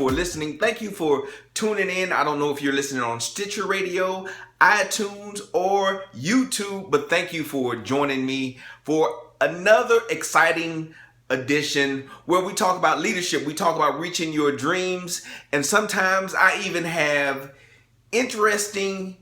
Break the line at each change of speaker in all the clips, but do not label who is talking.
for listening. Thank you for tuning in. I don't know if you're listening on Stitcher Radio, iTunes, or YouTube, but thank you for joining me for another exciting edition where we talk about leadership. We talk about reaching your dreams, and sometimes I even have interesting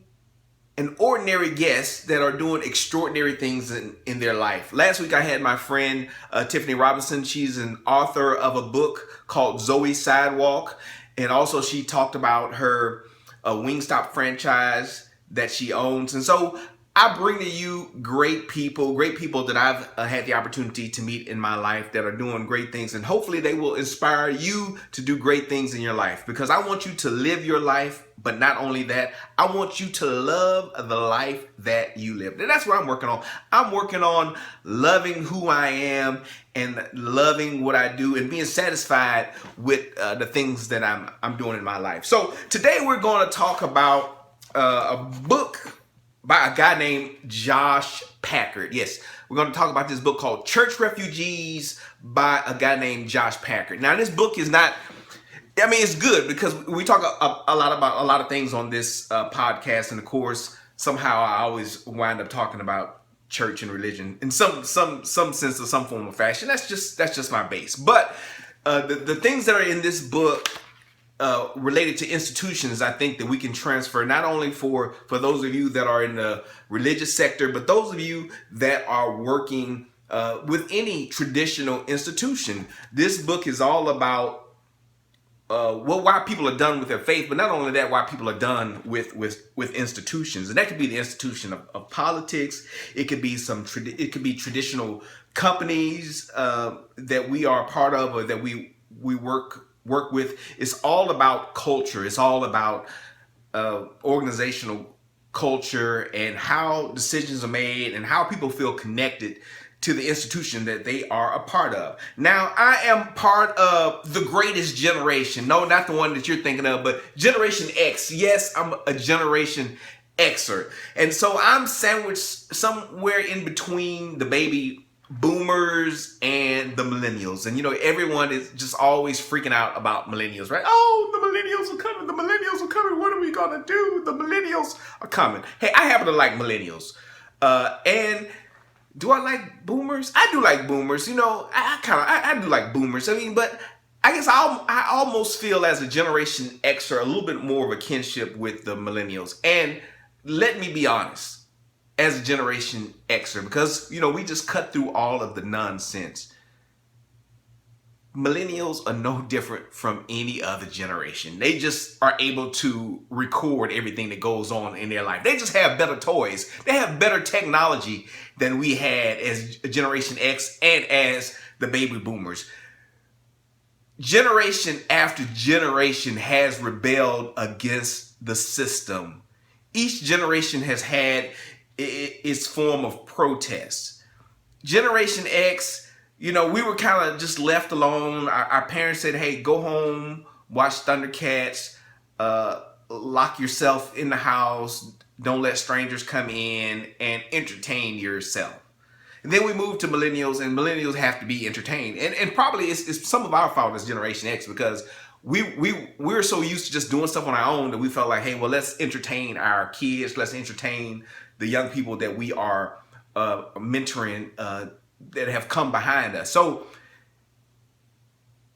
and ordinary guests that are doing extraordinary things in their life. Last week I had my friend Tiffany Robinson. She's an author of a book called Zoe Sidewalk, and also she talked about her Wingstop franchise that she owns. And so I bring to you great people that I've had the opportunity to meet in my life that are doing great things, and hopefully they will inspire you to do great things in your life, because I want you to live your life, but not only that, I want you to love the life that you live. And that's what I'm working on. I'm working on loving who I am and loving what I do and being satisfied with the things that I'm doing in my life. So today we're going to talk about a book by a guy named Josh Packard. Yes, we're going to talk about this book called Church Refugees by a guy named Josh Packard. Now, this book is not, I mean, it's good because we talk a lot about a lot of things on this podcast, and of course, somehow I always wind up talking about church and religion in some sense or some form of fashion. That's just my base. But the things that are in this book related to institutions, I think that we can transfer not only for those of you that are in the religious sector, but those of you that are working with any traditional institution. This book is all about why people are done with their faith, but not only that, why people are done with institutions. And that could be the institution of politics. It could be it could be traditional companies that we are a part of, or that we work with. It's all about culture. It's all about organizational culture and how decisions are made and how people feel connected to the institution that they are a part of. Now, I am part of the greatest generation. No, not the one that you're thinking of, but Generation X. Yes, I'm a Generation Xer. And so I'm sandwiched somewhere in between the baby boomers and the millennials. And you know, everyone is just always freaking out about millennials, right? Oh, the millennials are coming. The millennials are coming. What are we gonna do? The millennials are coming. Hey, I happen to like millennials. And do I like boomers? I do like boomers. You know, I do like boomers. I mean, but I guess I almost feel as a Generation Xer a little bit more of a kinship with the millennials. And let me be honest, as a Generation Xer, because, you know, we just cut through all of the nonsense. Millennials are no different from any other generation. They just are able to record everything that goes on in their life. They just have better toys. They have better technology than we had as Generation X and as the baby boomers. Generation after generation has rebelled against the system. Each generation has had its form of protest. Generation X, you know, we were kind of just left alone. Our parents said, hey, go home, watch Thundercats, lock yourself in the house, don't let strangers come in, and entertain yourself. And then we moved to millennials, and millennials have to be entertained. And probably it's some of our fault as Generation X, because we're so used to just doing stuff on our own that we felt like, hey, well, let's entertain our kids, let's entertain the young people that we are mentoring that have come behind us. So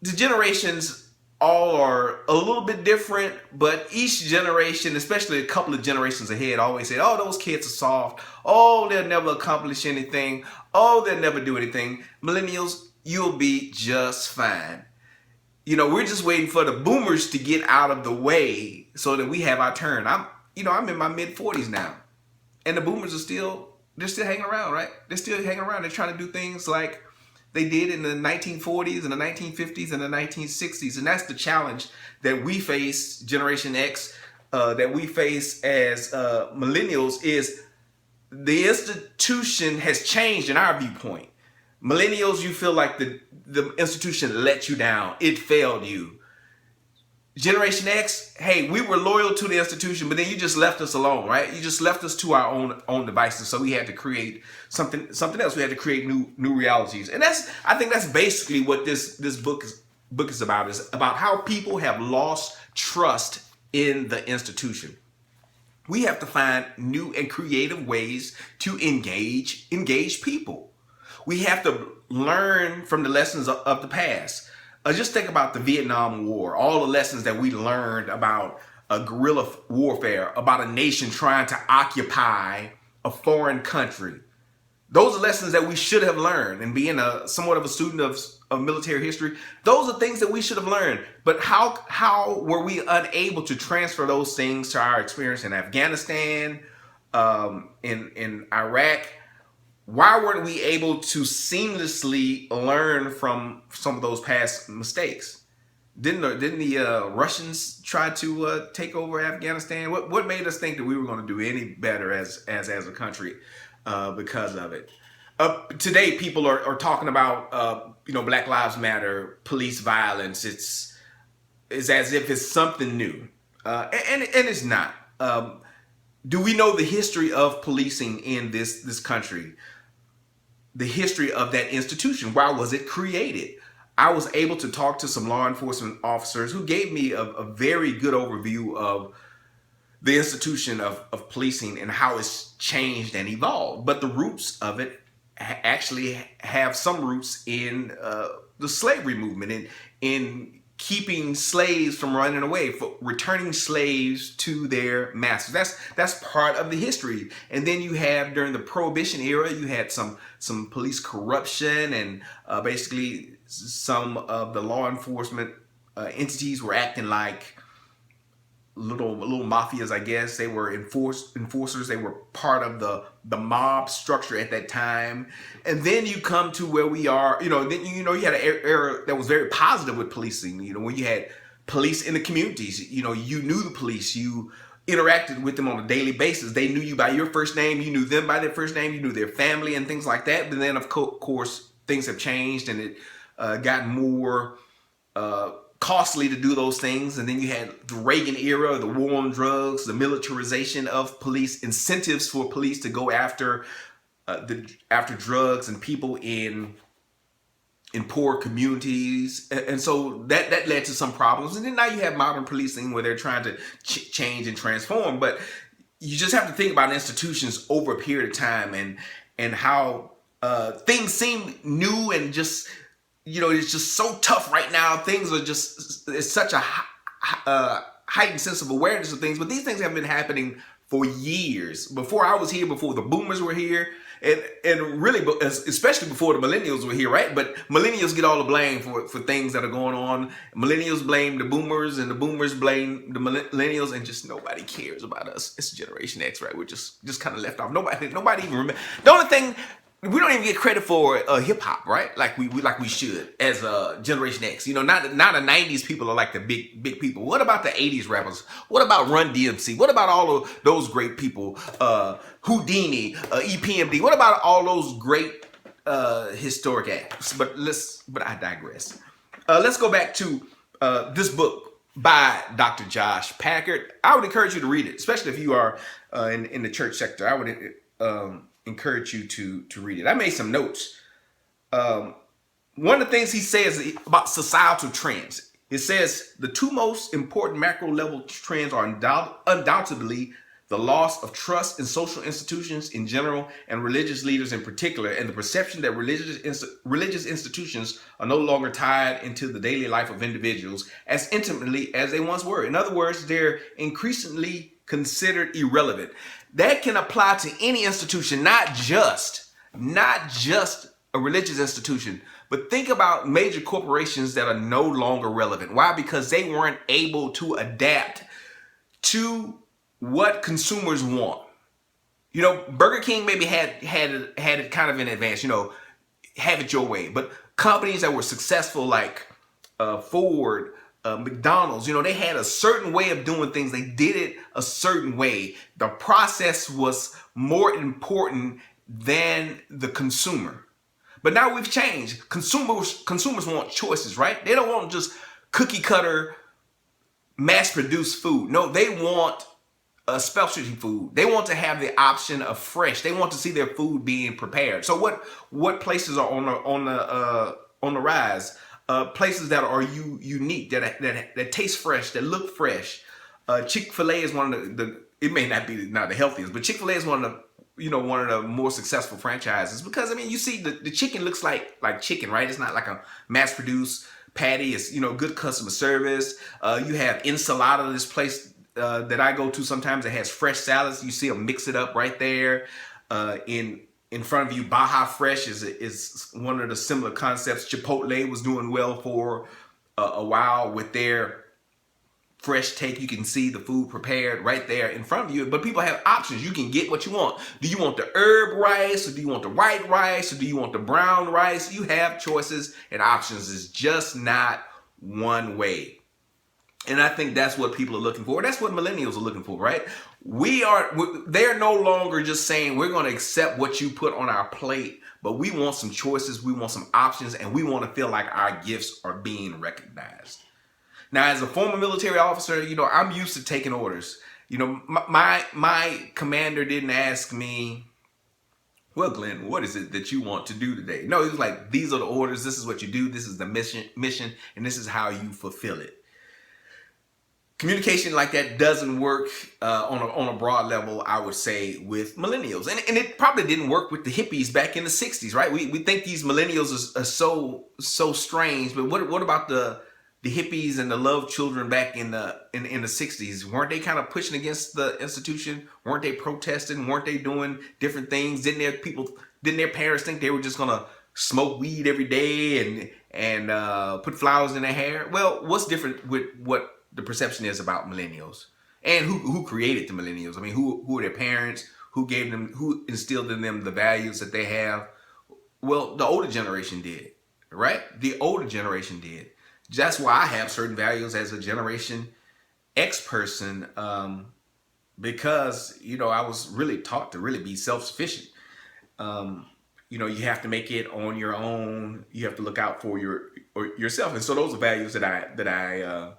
the generations all are a little bit different, but each generation, especially a couple of generations ahead, always say, oh, those kids are soft. Oh, they'll never accomplish anything. Oh, they'll never do anything. Millennials, you'll be just fine. You know, we're just waiting for the boomers to get out of the way so that we have our turn. I'm in my mid 40s now, and the boomers they're still hanging around, right? They're still hanging around. They're trying to do things like they did in the 1940s and the 1950s and the 1960s. And that's the challenge that we face, Generation X, that we face as millennials, is the institution has changed in our viewpoint. Millennials, you feel like the institution let you down. It failed you. Generation X, hey, we were loyal to the institution, but then you just left us alone, right? You just left us to our own devices. So we had to create something else. We had to create new realities. And I think that's basically what this book book is about how people have lost trust in the institution. We have to find new and creative ways to engage people. We have to learn from the lessons of the past. Just think about the Vietnam War, all the lessons that we learned about guerrilla warfare, about a nation trying to occupy a foreign country. Those are lessons that we should have learned. And being somewhat of a student of military history, those are things that we should have learned. But how were we unable to transfer those things to our experience in Afghanistan, in Iraq? Why weren't we able to seamlessly learn from some of those past mistakes? Didn't the Russians try to take over Afghanistan? What made us think that we were going to do any better as a country because of it? Today, people are talking about Black Lives Matter, police violence. It's as if it's something new, and it's not. Do we know the history of policing in this country? The history of that institution. Why was it created? I was able to talk to some law enforcement officers who gave me a very good overview of the institution of policing and how it's changed and evolved. But the roots of it actually have some roots in the slavery movement, in keeping slaves from running away, for returning slaves to their masters. That's part of the history. And then you have, during the Prohibition era, you had some police corruption, and basically some of the law enforcement entities were acting like little mafias, I guess. They were enforcers. They were part of the mob structure at that time. And then you come to where we are, then you had an era that was very positive with policing, when you had police in the communities. You knew the police, you interacted with them on a daily basis. They knew you by your first name, you knew them by their first name, you knew their family and things like that. But then of course things have changed, and it got more costly to do those things. And then you had the Reagan era, the war on drugs, the militarization of police, incentives for police to go after drugs and people in poor communities. And so that led to some problems. And then now you have modern policing where they're trying to change and transform. But you just have to think about institutions over a period of time, and how things seem new and just, it's just so tough right now. Things are just, it's such a heightened sense of awareness of things. But these things have been happening for years. Before I was here, before the boomers were here, and really, especially before the millennials were here, right? But millennials get all the blame for things that are going on. Millennials blame the boomers, and the boomers blame the millennials, and just nobody cares about us. It's Generation X, right? We're just kind of left off. Nobody even remember. The only thing, we don't even get credit for hip hop, right? Like we should as Generation X. Not the 90s people are like the big people. What about the 80s rappers? What about Run DMC? What about all of those great people? Houdini, EPMD. What about all those great historic acts? But I digress. Let's go back to this book by Dr. Josh Packard. I would encourage you to read it, especially if you are in the church sector. I would encourage you to read it. I made some notes. One of the things he says about societal trends, it says the two most important macro level trends are undoubtedly the loss of trust in social institutions in general and religious leaders in particular, and the perception that religious institutions are no longer tied into the daily life of individuals as intimately as they once were. In other words, they're increasingly considered irrelevant. That can apply to any institution, not just a religious institution, but think about major corporations that are no longer relevant. Why? Because they weren't able to adapt to what consumers want. Burger King maybe had it kind of in advance, have it your way. But companies that were successful like Ford, McDonald's, they had a certain way of doing things. They did it a certain way. The process was more important than the consumer. But now we've changed. Consumers want choices, right? They don't want just cookie cutter, mass produced food. No, they want specialty food. They want to have the option of fresh. They want to see their food being prepared. So what places are on the rise? places that are unique, that taste fresh, that look fresh. Chick-fil-A is one of the it may not be the healthiest, but Chick-fil-A is one of the more successful franchises, because I mean, you see the chicken looks like chicken, right? It's not like a mass-produced patty. It's good customer service. You have Ensalada, this place that I go to sometimes. It has fresh salads. You see them mix it up right there in front of you. Baja Fresh is one of the similar concepts. Chipotle was doing well for a while with their fresh take. You can see the food prepared right there in front of you, but people have options. You can get what you want. Do you want the herb rice, or do you want the white rice, or do you want the brown rice? You have choices and options. It's just not one way. And I think that's what people are looking for. That's what millennials are looking for, right? They're no longer just saying we're going to accept what you put on our plate, but we want some choices, we want some options, and we want to feel like our gifts are being recognized. Now, as a former military officer, I'm used to taking orders. My commander didn't ask me, well, Glenn, what is it that you want to do today? No, he was like, these are the orders. This is what you do. This is the mission, and this is how you fulfill it. Communication like that doesn't work on a broad level, I would say, with millennials. And it probably didn't work with the hippies back in the 60s, right? We think these millennials are so strange, but what about the hippies and the love children back in the 60s? Weren't they kind of pushing against the institution? Weren't they protesting? Weren't they doing different things? Didn't their parents think they were just gonna smoke weed every day and put flowers in their hair? Well, what's different with what the perception is about millennials, and who created the millennials? I mean, who are their parents? Who instilled in them the values that they have? Well, the older generation did, right? The older generation did. That's why I have certain values as a Generation X person, because I was really taught to really be self-sufficient. You have to make it on your own. You have to look out for yourself, and so those are values that I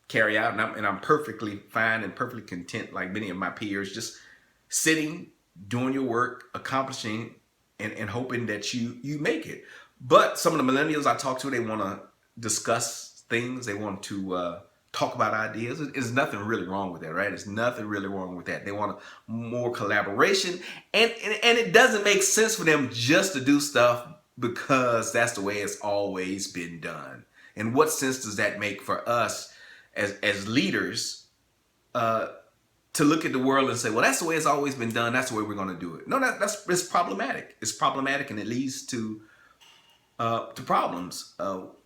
carry out, and I'm perfectly fine and perfectly content, like many of my peers, just sitting, doing your work, accomplishing, and hoping that you make it. But some of the millennials I talk to, they want to discuss things. They want to talk about ideas. There's nothing really wrong with that, right? There's nothing really wrong with that. They want more collaboration, and it doesn't make sense for them just to do stuff because that's the way it's always been done. And what sense does that make for us as leaders to look at the world and say, well, that's the way it's always been done. That's the way we're going to do it. No, it's problematic. It's problematic, and it leads to problems.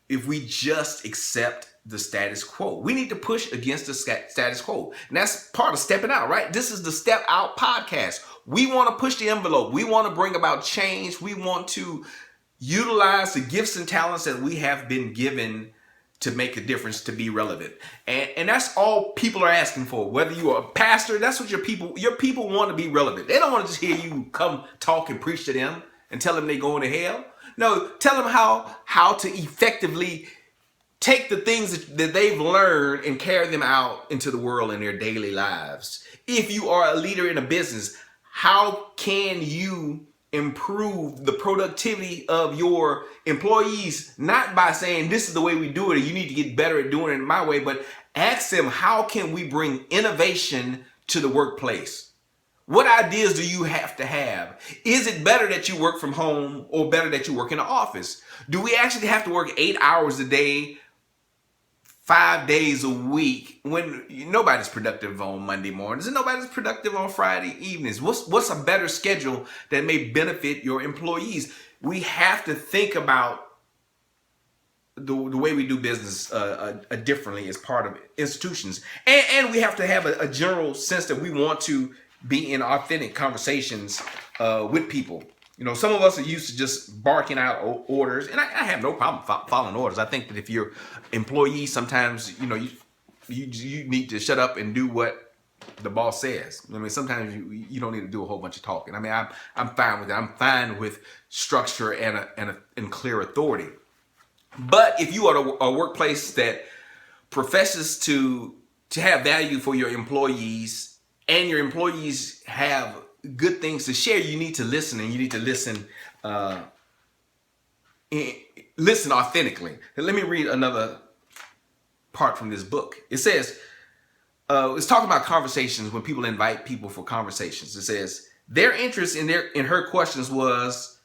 If we just accept the status quo, we need to push against the status quo. And that's part of stepping out, right? This is the Step Out podcast. We want to push the envelope. We want to bring about change. We want to utilize the gifts and talents that we have been given to make a difference, to be relevant. And that's all people are asking for. Whether you are a pastor, that's what your people want to be relevant. They don't want to just hear you come talk and preach to them and tell them they're going to hell. No, tell them how to effectively take the things that they've learned and carry them out into the world in their daily lives. If you are a leader in a business, how can you improve the productivity of your employees? Not by saying this is the way we do it and you need to get better at doing it my way, but ask them, how can we bring innovation to the workplace? What ideas do you have to have? Is it better that you work from home or better that you work in the office? Do we actually have to work 8 hours a day, 5 days a week, when nobody's productive on Monday mornings and nobody's productive on Friday evenings? What's a better schedule that may benefit your employees? We have to think about the way we do business differently as part of institutions. And we have to have a general sense that we want to be in authentic conversations with people. Some of us are used to just barking out orders, and I have no problem following orders. I think that if you're employee, sometimes you need to shut up and do what the boss says. I mean, sometimes you don't need to do a whole bunch of talking. I mean, I'm fine with that. I'm fine with structure and clear authority. But if you are a workplace that professes to have value for your employees, and your employees have good things to share, you need to listen, and you need to listen listen authentically. And let me read another part from this book. It says, it's talking about conversations when people invite people for conversations. It says, their interest in her questions was,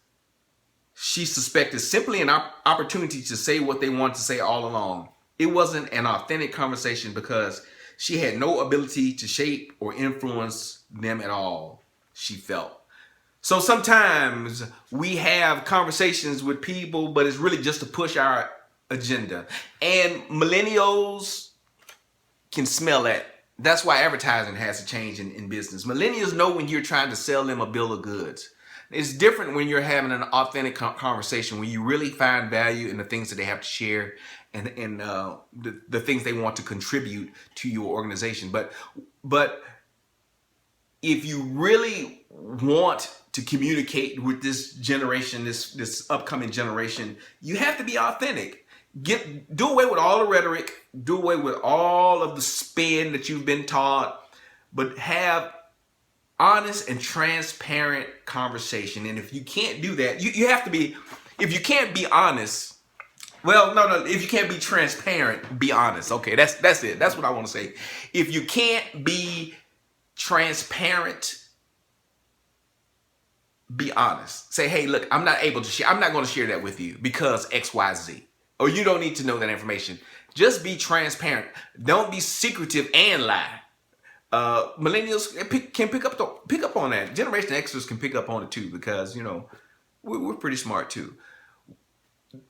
she suspected, simply an opportunity to say what they wanted to say all along. It wasn't an authentic conversation because she had no ability to shape or influence them at all, she felt. So sometimes we have conversations with people, but it's really just to push our agenda. And millennials can smell that. That's why advertising has to change in business. Millennials know when you're trying to sell them a bill of goods. It's different when you're having an authentic conversation, when you really find value in the things that they have to share and the things they want to contribute to your organization. But if you really want to communicate with this generation, this upcoming generation, you have to be authentic. Do away with all the rhetoric, do away with all of the spin that you've been taught, but have honest and transparent conversation. And if you can't do that, you have to be, if you can't be honest, well, no, if you can't be transparent, be honest. Okay, that's it. That's what I want to say. If you can't be transparent, be honest. Say, hey, look, I'm not able to share. I'm not going to share that with you because X, Y, Z. Or you don't need to know that information. Just be transparent. Don't be secretive and lie. Millennials can pick up on that. Generation Xers can pick up on it too, because we're pretty smart too.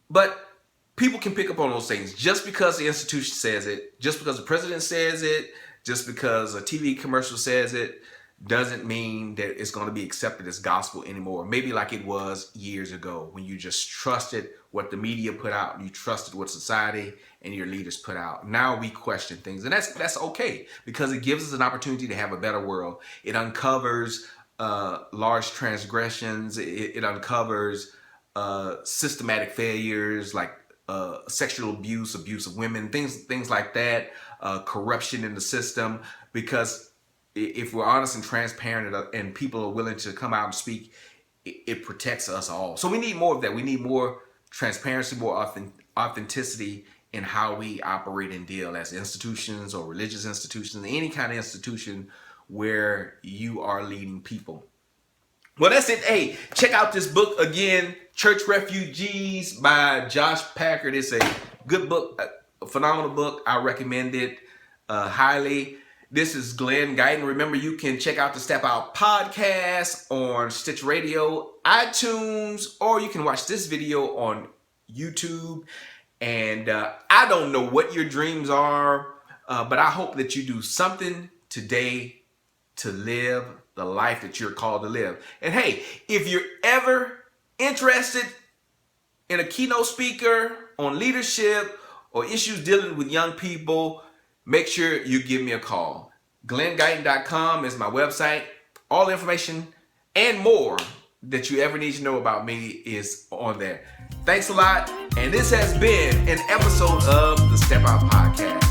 But people can pick up on those things. Just because the institution says it, just because the president says it, just because a TV commercial says it, doesn't mean that it's going to be accepted as gospel anymore. Maybe like it was years ago when you just trusted what the media put out, you trusted what society and your leaders put out. Now we question things, and that's okay, because it gives us an opportunity to have a better world. It uncovers large transgressions. It uncovers systematic failures like sexual abuse of women, things like that, corruption in the system. Because if we're honest and transparent and people are willing to come out and speak, it protects us all. So we need more of that. We need more transparency, more authenticity in how we operate and deal as institutions or religious institutions, any kind of institution where you are leading people. Well, that's it. Hey, check out this book again, Church Refugees by Josh Packard. It's a good book, a phenomenal book. I recommend it highly. This is Glen Guyton. Remember, you can check out the StepOut podcast on Stitch Radio, iTunes, or you can watch this video on YouTube. And I don't know what your dreams are, but I hope that you do something today to live the life that you're called to live. And hey, if you're ever interested in a keynote speaker on leadership or issues dealing with young people, make sure you give me a call. GlenGuyton.com is my website. All the information and more that you ever need to know about me is on there. Thanks a lot. And this has been an episode of the Step Out Podcast.